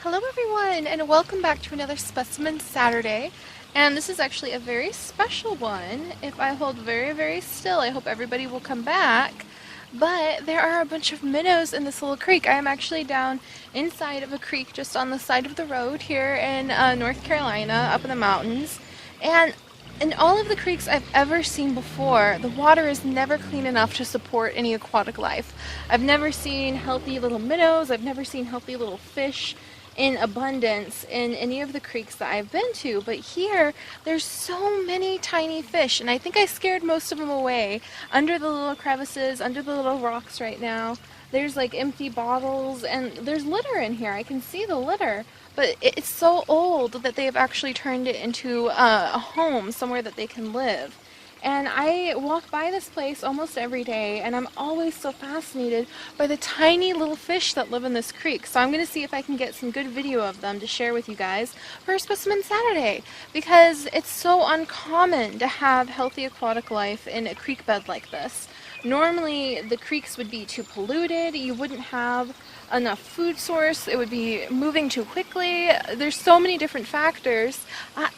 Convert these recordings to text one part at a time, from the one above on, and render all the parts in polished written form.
Hello everyone, and welcome back to another Specimen Saturday. And this is actually a very special one. If I hold very still, I hope everybody will come back. But there are a bunch of minnows in this little creek. I am actually down inside of a creek just on the side of the road here in North Carolina, up in the mountains. And in all of the creeks I've ever seen before, the water is never clean enough to support any aquatic life. I've never seen healthy little minnows, I've never seen healthy little fish in abundance in any of the creeks that I've been to, but here there's so many tiny fish, and I think I scared most of them away under the little crevices, under the little rocks right now. There's like empty bottles, and there's litter in here. I can see the litter, but it's so old that they've actually turned it into a home, somewhere that they can live. And I walk by this place almost every day, and I'm always so fascinated by the tiny little fish that live in this creek. So I'm going to see if I can get some good video of them to share with you guys for Specimen Saturday, because it's so uncommon to have healthy aquatic life in a creek bed like this. Normally the creeks would be too polluted, you wouldn't have enough food source, it would be moving too quickly. There's so many different factors.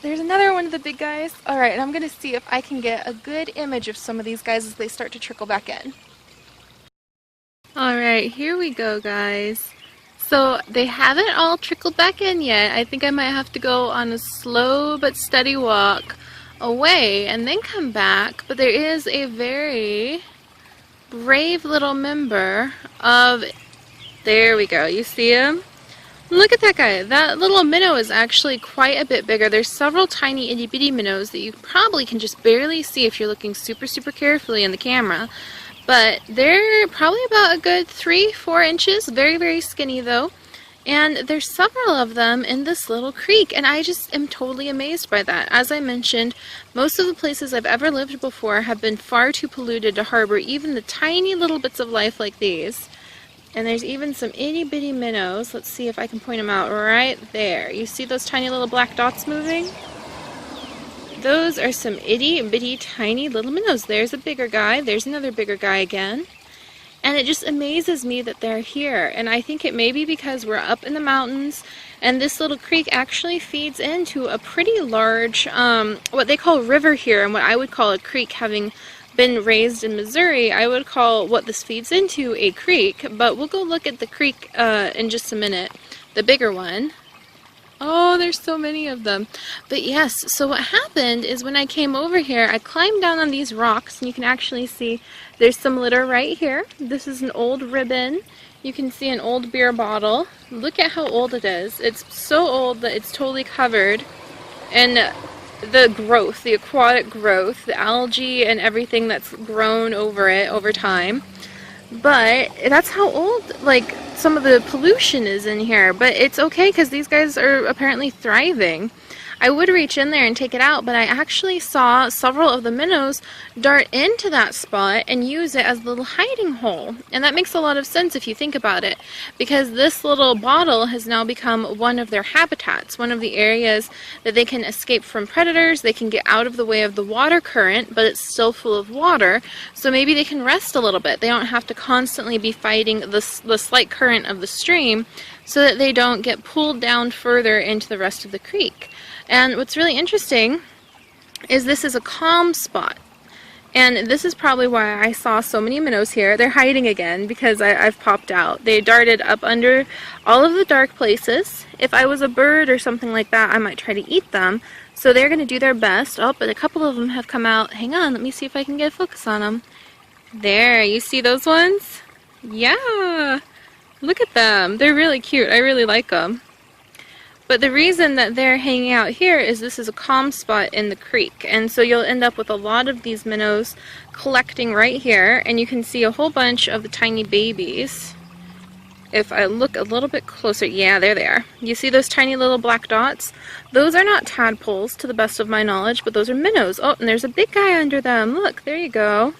There's another one of the big guys. Alright, and I'm going to see if I can get a good image of some of these guys as they start to trickle back in. Alright, here we go, guys. So they haven't all trickled back in yet. I think I might have to go on a slow but steady walk away and then come back, but there is a very brave little member of, there we go, you see him? Look at that guy. That little minnow is actually quite a bit bigger. There's several tiny itty bitty minnows that you probably can just barely see if you're looking super carefully in the camera, but they're probably about a good 3-4 inches, very skinny though. And there's several of them in this little creek, and I just am totally amazed by that. As I mentioned, most of the places I've ever lived before have been far too polluted to harbor even the tiny little bits of life like these. And there's even some itty bitty minnows. Let's see if I can point them out right there. You see those tiny little black dots moving? Those are some itty bitty tiny little minnows. There's a bigger guy. There's another bigger guy again. And it just amazes me that they're here. And I think it may be because we're up in the mountains, and this little creek actually feeds into a pretty large, what they call river here, and what I would call a creek. Having been raised in Missouri, I would call what this feeds into a creek, but we'll go look at the creek in just a minute, the bigger one. Oh, there's so many of them. But yes, so what happened is when I came over here, I climbed down on these rocks, and you can actually see there's some litter right here. This is an old ribbon. You can see an old beer bottle. Look at how old it is. It's so old that it's totally covered in the growth, the aquatic growth, the algae and everything that's grown over it over time. But that's how old, like, some of the pollution is in here. But it's okay because these guys are apparently thriving. I would reach in there and take it out, but I actually saw several of the minnows dart into that spot and use it as a little hiding hole. And that makes a lot of sense if you think about it, because this little bottle has now become one of their habitats, one of the areas that they can escape from predators. They can get out of the way of the water current, but it's still full of water, so maybe they can rest a little bit. They don't have to constantly be fighting the slight current of the stream, so that they don't get pulled down further into the rest of the creek. And what's really interesting is this is a calm spot. And this is probably why I saw so many minnows here. They're hiding again because I've popped out. They darted up under all of the dark places. If I was a bird or something like that, I might try to eat them. So they're going to do their best. Oh, but a couple of them have come out. Hang on, let me see if I can get a focus on them. There, you see those ones? Yeah! Look at them. They're really cute. I really like them. But the reason that they're hanging out here is this is a calm spot in the creek, and so you'll end up with a lot of these minnows collecting right here, and you can see a whole bunch of the tiny babies. If I look a little bit closer, yeah, there they are. You see those tiny little black dots? Those are not tadpoles to the best of my knowledge, but those are minnows. Oh, and there's a big guy under them. Look, there you go.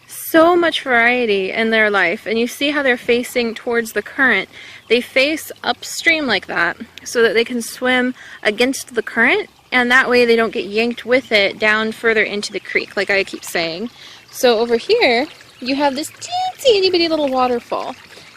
So much variety in their life, and you see how they're facing towards the current. They face upstream like that so that they can swim against the current, and that way they don't get yanked with it down further into the creek, like I keep saying. So over here you have this teensy itty bitty little waterfall,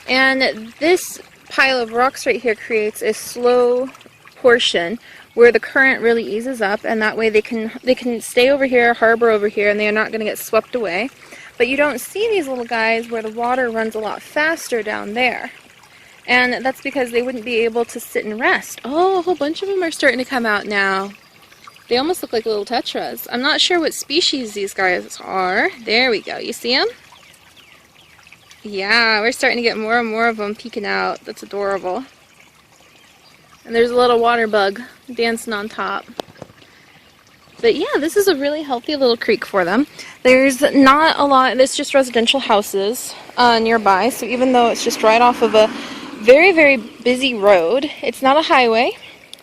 and this pile of rocks right here creates a slow portion where the current really eases up, and that way they can stay over here, harbor over here, and they are not going to get swept away. But you don't see these little guys where the water runs a lot faster down there. And that's because they wouldn't be able to sit and rest. Oh, a whole bunch of them are starting to come out now. They almost look like little tetras. I'm not sure what species these guys are. There we go. You see them? Yeah, we're starting to get more and more of them peeking out. That's adorable. And there's a little water bug dancing on top. But yeah, this is a really healthy little creek for them. There's not a lot, it's just residential houses nearby. So even though it's just right off of a very, very busy road, it's not a highway.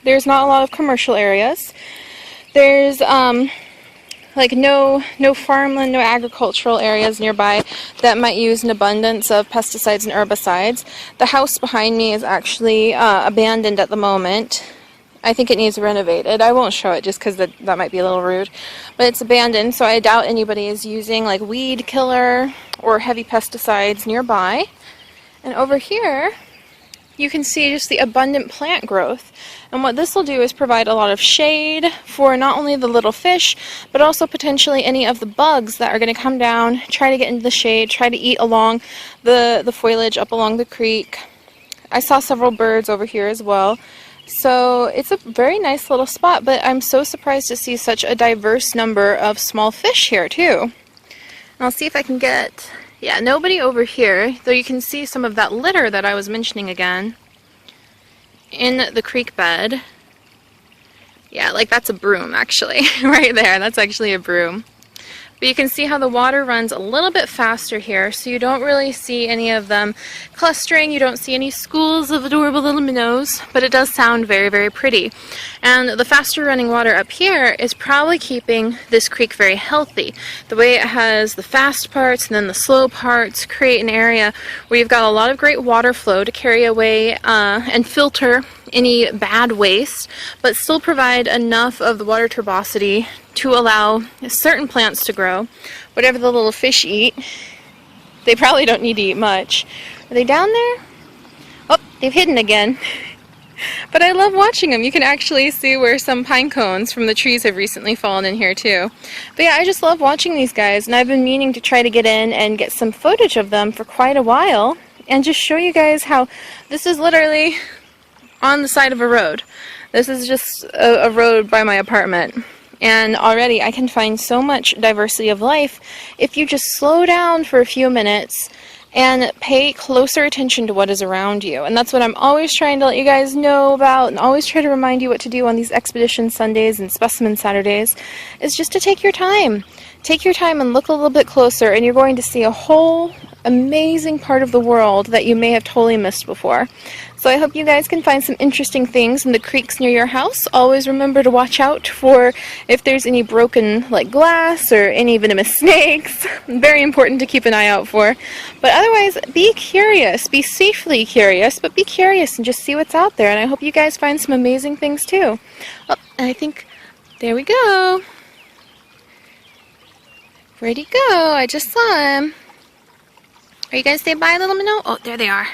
There's not a lot of commercial areas. There's like no farmland, no agricultural areas nearby that might use an abundance of pesticides and herbicides. The house behind me is actually abandoned at the moment. I think it needs renovated. I won't show it just because that might be a little rude. But it's abandoned, so I doubt anybody is using like weed killer or heavy pesticides nearby. And over here, you can see just the abundant plant growth. And what this will do is provide a lot of shade for not only the little fish, but also potentially any of the bugs that are going to come down, try to get into the shade, try to eat along the foliage up along the creek. I saw several birds over here as well. So it's a very nice little spot, but I'm so surprised to see such a diverse number of small fish here too. And I'll see if I can get, yeah, nobody over here, though you can see some of that litter that I was mentioning again in the creek bed. Yeah, like that's a broom actually, right there. That's actually a broom. But you can see how the water runs a little bit faster here, so you don't really see any of them clustering. You don't see any schools of adorable little minnows, but it does sound very, very pretty. And the faster running water up here is probably keeping this creek very healthy. The way it has the fast parts and then the slow parts create an area where you've got a lot of great water flow to carry away and filter any bad waste, but still provide enough of the water turbosity to allow certain plants to grow. Whatever the little fish eat, they probably don't need to eat much. Are they down there? Oh, they've hidden again. But I love watching them. You can actually see where some pine cones from the trees have recently fallen in here too. But yeah, I just love watching these guys, and I've been meaning to try to get in and get some footage of them for quite a while and just show you guys how this is literally on the side of a road. This is just a road by my apartment. And already I can find so much diversity of life if you just slow down for a few minutes and pay closer attention to what is around you. And that's what I'm always trying to let you guys know about, and always try to remind you what to do on these expedition Sundays and specimen Saturdays, is just to take your time. Take your time and look a little bit closer, and you're going to see a whole amazing part of the world that you may have totally missed before. So I hope you guys can find some interesting things in the creeks near your house. Always remember to watch out for if there's any broken like glass or any venomous snakes. Very important to keep an eye out for. But otherwise, be curious. Be safely curious, but be curious and just see what's out there. And I hope you guys find some amazing things too. Oh, and I think, there we go. Where'd he go? I just saw him. Are you guys staying by, little minnow? Oh, there they are.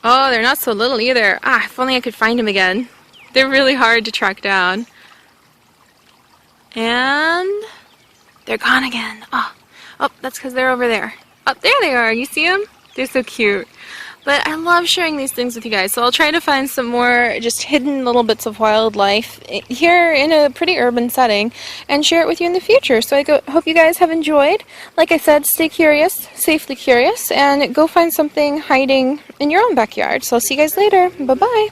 Oh, they're not so little either. Ah, if only I could find them again. They're really hard to track down. And they're gone again. Oh, that's because they're over there. Oh, there they are. You see them? They're so cute. But I love sharing these things with you guys, so I'll try to find some more just hidden little bits of wildlife here in a pretty urban setting and share it with you in the future. So I hope you guys have enjoyed. Like I said, stay curious, safely curious, and go find something hiding in your own backyard. So I'll see you guys later. Bye-bye.